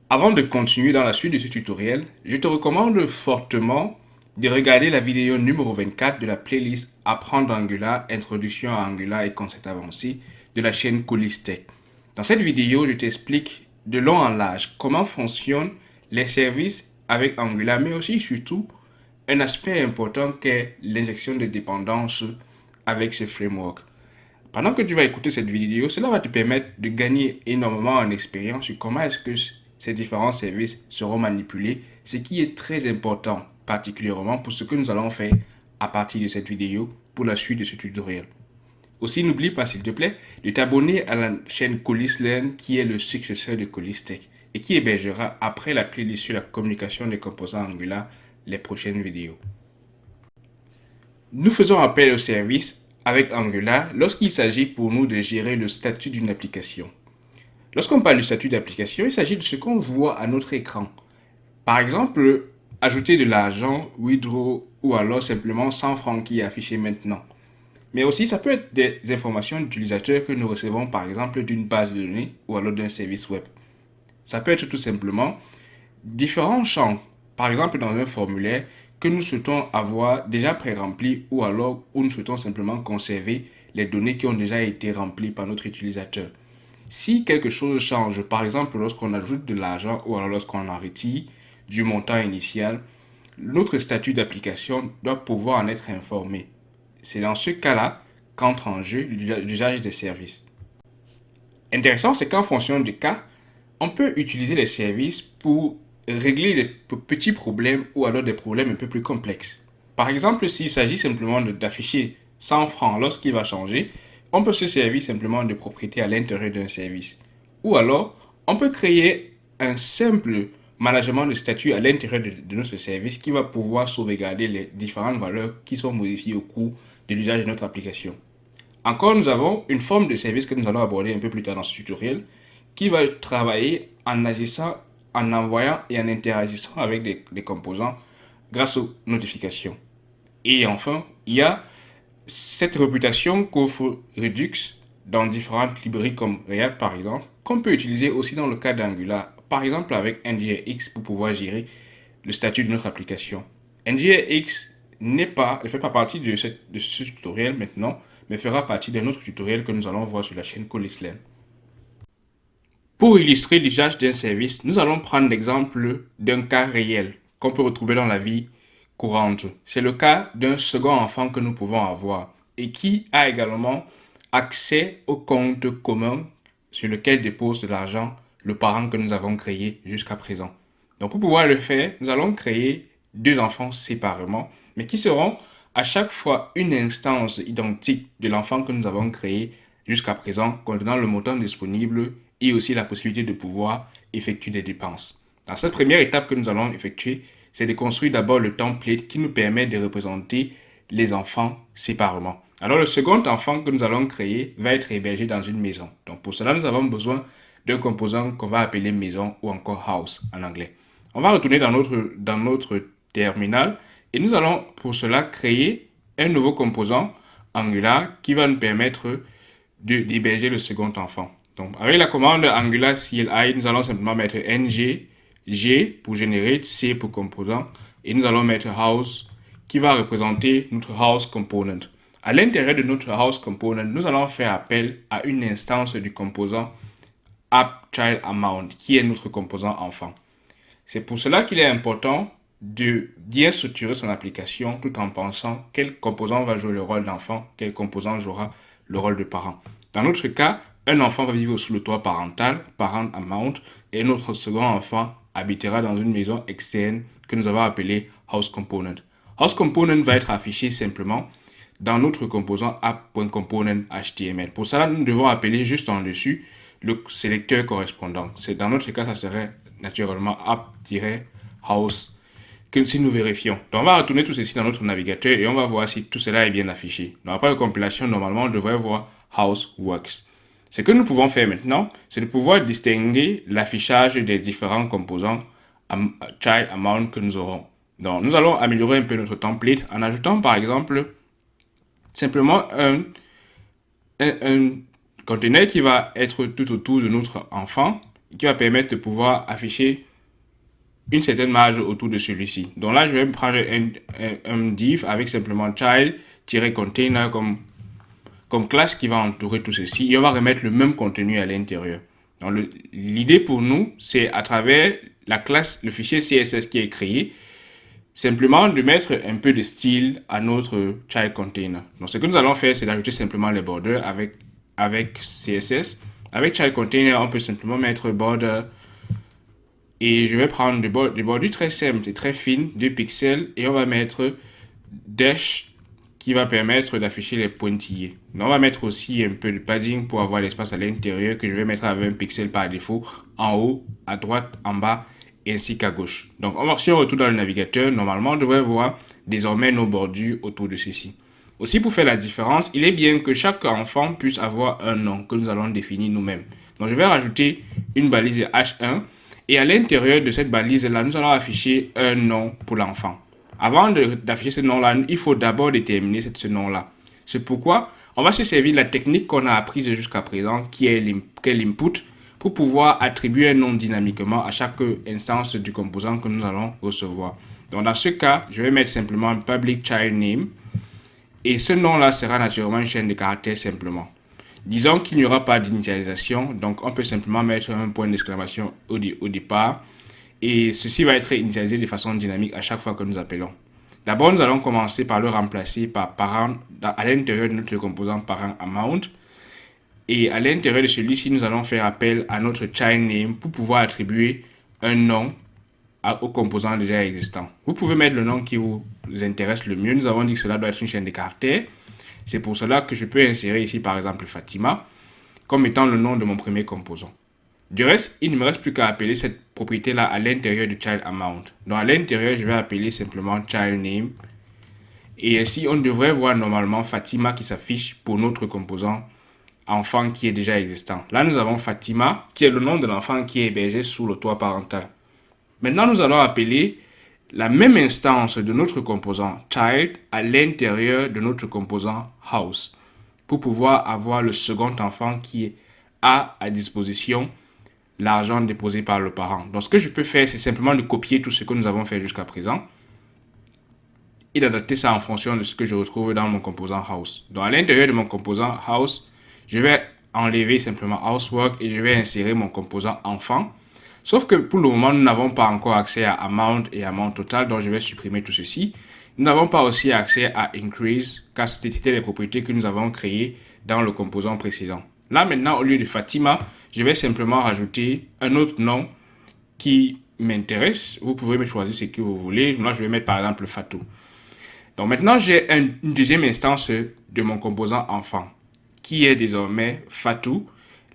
Avant de continuer dans la suite de ce tutoriel, je te recommande fortement de regarder la vidéo numéro 24 de la playlist Apprendre Angular, Introduction à Angular et Concepts avancés de la chaîne Colistech. Dans cette vidéo, je t'explique de long en large comment fonctionnent les services avec Angular, mais aussi surtout un aspect important qu'est l'injection de dépendance avec ce framework. Pendant que tu vas écouter cette vidéo, cela va te permettre de gagner énormément en expérience sur comment est-ce que ces différents services seront manipulés, ce qui est très important, particulièrement pour ce que nous allons faire à partir de cette vidéo pour la suite de ce tutoriel. Aussi, n'oublie pas, s'il te plaît, de t'abonner à la chaîne ColisLearn qui est le successeur de Colistech et qui hébergera après la playlist sur la communication des composants Angular les prochaines vidéos. Nous faisons appel au service avec Angular lorsqu'il s'agit pour nous de gérer le statut d'une application. Lorsqu'on parle du statut d'application, il s'agit de ce qu'on voit à notre écran. Par exemple, ajouter de l'argent, withdraw ou alors simplement 100 francs qui est affiché maintenant. Mais aussi, ça peut être des informations d'utilisateurs que nous recevons par exemple d'une base de données ou alors d'un service web. Ça peut être tout simplement différents champs, par exemple dans un formulaire que nous souhaitons avoir déjà pré-rempli ou alors où nous souhaitons simplement conserver les données qui ont déjà été remplies par notre utilisateur. Si quelque chose change, par exemple lorsqu'on ajoute de l'argent ou alors lorsqu'on en retire du montant initial, notre statut d'application doit pouvoir en être informé. C'est dans ce cas-là qu'entre en jeu l'usage des services. Intéressant, c'est qu'en fonction du cas, on peut utiliser les services pour régler des petits problèmes ou alors des problèmes un peu plus complexes. Par exemple, s'il s'agit simplement d'afficher 100 francs lorsqu'il va changer, on peut se servir simplement de propriétés à l'intérieur d'un service. Ou alors, on peut créer un simple management de statut à l'intérieur de notre service qui va pouvoir sauvegarder les différentes valeurs qui sont modifiées au cours de l'usage de notre application. Encore, nous avons une forme de service que nous allons aborder un peu plus tard dans ce tutoriel qui va travailler en agissant, en envoyant et en interagissant avec des composants grâce aux notifications. Et enfin, il y a cette réputation qu'offre Redux dans différentes librairies comme React par exemple, qu'on peut utiliser aussi dans le cas d'Angular, par exemple avec NGRX pour pouvoir gérer le statut de notre application. NGRX ne fait pas partie de ce tutoriel maintenant, mais fera partie d'un autre tutoriel que nous allons voir sur la chaîne Colisland. Pour illustrer l'usage d'un service, nous allons prendre l'exemple d'un cas réel qu'on peut retrouver dans la vie courante. C'est le cas d'un second enfant que nous pouvons avoir et qui a également accès au compte commun sur lequel dépose de l'argent le parent que nous avons créé jusqu'à présent. Donc pour pouvoir le faire, nous allons créer deux enfants séparément, mais qui seront à chaque fois une instance identique de l'enfant que nous avons créé jusqu'à présent, contenant le montant disponible et aussi la possibilité de pouvoir effectuer des dépenses. Dans cette première étape que nous allons effectuer, c'est de construire d'abord le template qui nous permet de représenter les enfants séparément. Alors le second enfant que nous allons créer va être hébergé dans une maison. Donc pour cela, nous avons besoin d'un composant qu'on va appeler maison ou encore house en anglais. On va retourner dans notre terminal et nous allons pour cela créer un nouveau composant Angular qui va nous permettre d'héberger le second enfant. Donc avec la commande Angular CLI, nous allons simplement mettre ng, g pour générer, c pour composant et nous allons mettre house qui va représenter notre house component. À l'intérieur de notre house component, nous allons faire appel à une instance du composant AppChildAmount qui est notre composant enfant. C'est pour cela qu'il est important de bien structurer son application tout en pensant quel composant va jouer le rôle d'enfant, quel composant jouera le rôle de parent. Dans notre cas, un enfant va vivre sous le toit parental, parent amount, et notre second enfant habitera dans une maison externe que nous avons appelée house component. House component va être affiché simplement dans notre composant app.component.html. Pour cela, nous devons appeler juste en dessus le sélecteur correspondant. Dans notre cas, ça serait naturellement app-house que si nous vérifions. Donc, on va retourner tout ceci dans notre navigateur et on va voir si tout cela est bien affiché. Donc, après la compilation, normalement, on devrait voir house works. Ce que nous pouvons faire maintenant, c'est de pouvoir distinguer l'affichage des différents composants child amount que nous aurons. Donc, nous allons améliorer un peu notre template en ajoutant par exemple simplement un conteneur qui va être tout autour de notre enfant qui va permettre de pouvoir afficher une certaine marge autour de celui-ci. Donc là, je vais me prendre un div avec simplement child-container comme classe qui va entourer tout ceci. Et on va remettre le même contenu à l'intérieur. Donc l'idée pour nous, c'est à travers la classe, le fichier CSS qui est créé, simplement de mettre un peu de style à notre child container. Donc ce que nous allons faire, c'est d'ajouter simplement les borders avec CSS. Avec child container, on peut simplement mettre border. Et je vais prendre des bordures très simples et très fines, 2 pixels, et on va mettre dash qui va permettre d'afficher les pointillés. Donc on va mettre aussi un peu de padding pour avoir l'espace à l'intérieur que je vais mettre avec un pixel par défaut, en haut, à droite, en bas, ainsi qu'à gauche. Donc si on retourne dans le navigateur, normalement on devrait voir désormais nos bordures autour de ceci. Aussi pour faire la différence, il est bien que chaque enfant puisse avoir un nom que nous allons définir nous-mêmes. Donc je vais rajouter une balise H1 et à l'intérieur de cette balise-là, nous allons afficher un nom pour l'enfant. Avant d'afficher ce nom-là, il faut d'abord déterminer ce nom-là. C'est pourquoi on va se servir de la technique qu'on a apprise jusqu'à présent, qui est l'input, pour pouvoir attribuer un nom dynamiquement à chaque instance du composant que nous allons recevoir. Donc dans ce cas, je vais mettre simplement un public child name. Et ce nom-là sera naturellement une chaîne de caractères simplement. Disons qu'il n'y aura pas d'initialisation, donc on peut simplement mettre un point d'exclamation au départ. Et ceci va être initialisé de façon dynamique à chaque fois que nous appelons. D'abord, nous allons commencer par le remplacer par parent à l'intérieur de notre composant parent amount. Et à l'intérieur de celui-ci, nous allons faire appel à notre child name pour pouvoir attribuer un nom au composant déjà existant. Vous pouvez mettre le nom qui vous intéresse le mieux. Nous avons dit que cela doit être une chaîne de caractères. C'est pour cela que je peux insérer ici par exemple Fatima comme étant le nom de mon premier composant. Du reste, il ne me reste plus qu'à appeler cette propriété-là à l'intérieur du child amount. Donc à l'intérieur, je vais appeler simplement child name. Et ainsi, on devrait voir normalement Fatima qui s'affiche pour notre composant enfant qui est déjà existant. Là, nous avons Fatima qui est le nom de l'enfant qui est hébergé sous le toit parental. Maintenant, nous allons appeler la même instance de notre composant child à l'intérieur de notre composant house pour pouvoir avoir le second enfant qui a à disposition l'argent déposé par le parent. Donc, ce que je peux faire, c'est simplement de copier tout ce que nous avons fait jusqu'à présent et d'adapter ça en fonction de ce que je retrouve dans mon composant house. Donc, à l'intérieur de mon composant house, je vais enlever simplement housework et je vais insérer mon composant enfant. Sauf que pour le moment, nous n'avons pas encore accès à amount et amount total, donc je vais supprimer tout ceci. Nous n'avons pas aussi accès à increase, car c'était les propriétés que nous avons créées dans le composant précédent. Là maintenant, au lieu de Fatima, je vais simplement rajouter un autre nom qui m'intéresse. Vous pouvez me choisir ce que vous voulez. Moi, je vais mettre par exemple Fatou. Donc maintenant, j'ai une deuxième instance de mon composant enfant, qui est désormais Fatou.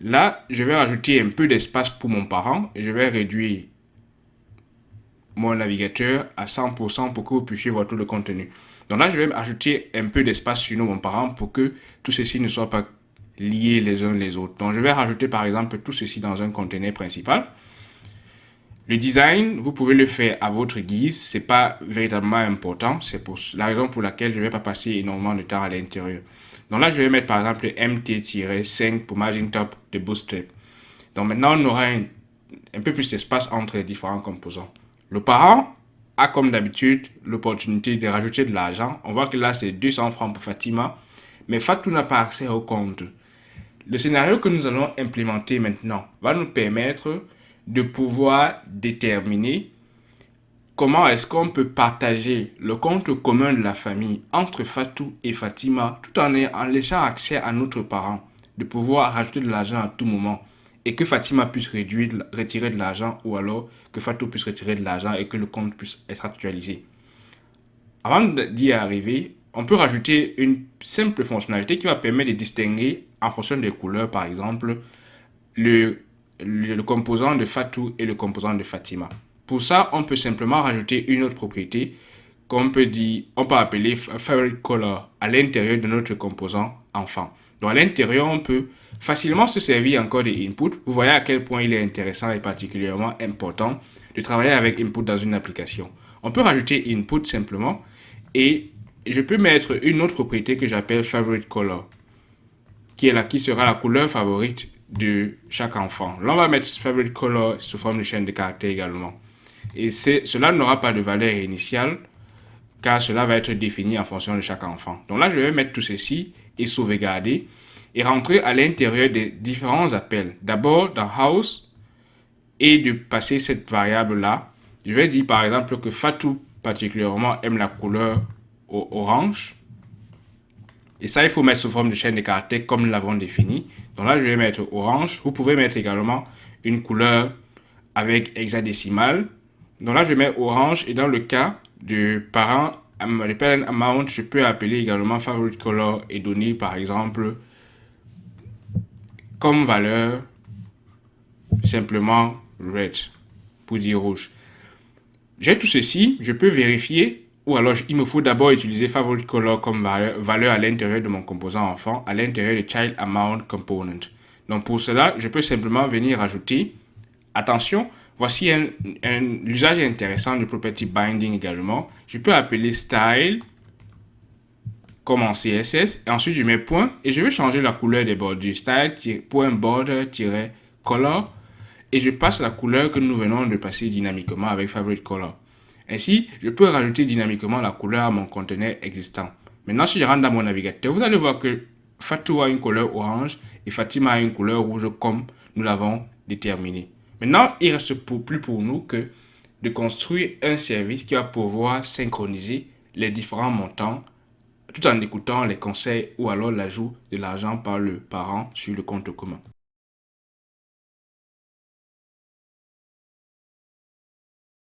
Là, je vais rajouter un peu d'espace pour mon parent et je vais réduire mon navigateur à 100% pour que vous puissiez voir tout le contenu. Donc là, je vais ajouter un peu d'espace sur mon parent pour que tout ceci ne soit pas lié les uns les autres. Donc je vais rajouter par exemple tout ceci dans un conteneur principal. Le design, vous pouvez le faire à votre guise, c'est pas véritablement important, c'est pour la raison pour laquelle je ne vais pas passer énormément de temps à l'intérieur. Donc là, je vais mettre par exemple mt-5 pour margin top de bootstrap. Donc maintenant, on aura un peu plus d'espace entre les différents composants. Le parent a comme d'habitude l'opportunité de rajouter de l'argent. On voit que là, c'est 200 francs pour Fatima, mais Fatou n'a pas accès au compte. Le scénario que nous allons implémenter maintenant va nous permettre de pouvoir déterminer comment est-ce qu'on peut partager le compte commun de la famille entre Fatou et Fatima tout en laissant accès à notre parent, de pouvoir rajouter de l'argent à tout moment et que Fatima puisse retirer de l'argent ou alors que Fatou puisse retirer de l'argent et que le compte puisse être actualisé. Avant d'y arriver, on peut rajouter une simple fonctionnalité qui va permettre de distinguer en fonction des couleurs, par exemple, le composant de Fatou et le composant de Fatima. Pour ça, on peut simplement rajouter une autre propriété qu'on peut appeler favorite color à l'intérieur de notre composant enfant. Donc à l'intérieur, on peut facilement se servir encore des inputs. Vous voyez à quel point il est intéressant et particulièrement important de travailler avec input dans une application. On peut rajouter input simplement et je peux mettre une autre propriété que j'appelle favorite color qui sera la couleur favorite de chaque enfant. Là, on va mettre favorite color sous forme de chaîne de caractères également. Et cela n'aura pas de valeur initiale car cela va être défini en fonction de chaque enfant. Donc là, je vais mettre tout ceci et sauvegarder et rentrer à l'intérieur des différents appels. D'abord dans house et de passer cette variable-là. Je vais dire par exemple que Fatou particulièrement aime la couleur orange. Et ça, il faut mettre sous forme de chaîne de caractères comme nous l'avons défini. Donc là, je vais mettre orange. Vous pouvez mettre également une couleur avec hexadécimal. Donc là, je mets orange. Et dans le cas du parent, le parent amount, je peux appeler également favorite color et donner par exemple comme valeur simplement red pour dire rouge. J'ai tout ceci, je peux vérifier. Ou alors, il me faut d'abord utiliser favorite color comme valeur à l'intérieur de mon composant enfant, à l'intérieur de child amount component. Donc pour cela, je peux simplement venir ajouter. Attention, voici l'usage intéressant du property binding également. Je peux appeler style comme en CSS et ensuite je mets point et je vais changer la couleur des bordures. Style.border-color et je passe la couleur que nous venons de passer dynamiquement avec favorite color. Ainsi, je peux rajouter dynamiquement la couleur à mon conteneur existant. Maintenant, si je rentre dans mon navigateur, vous allez voir que Fatou a une couleur orange et Fatima a une couleur rouge comme nous l'avons déterminé. Maintenant, il ne reste plus pour nous que de construire un service qui va pouvoir synchroniser les différents montants tout en écoutant les conseils ou alors l'ajout de l'argent par le parent sur le compte commun.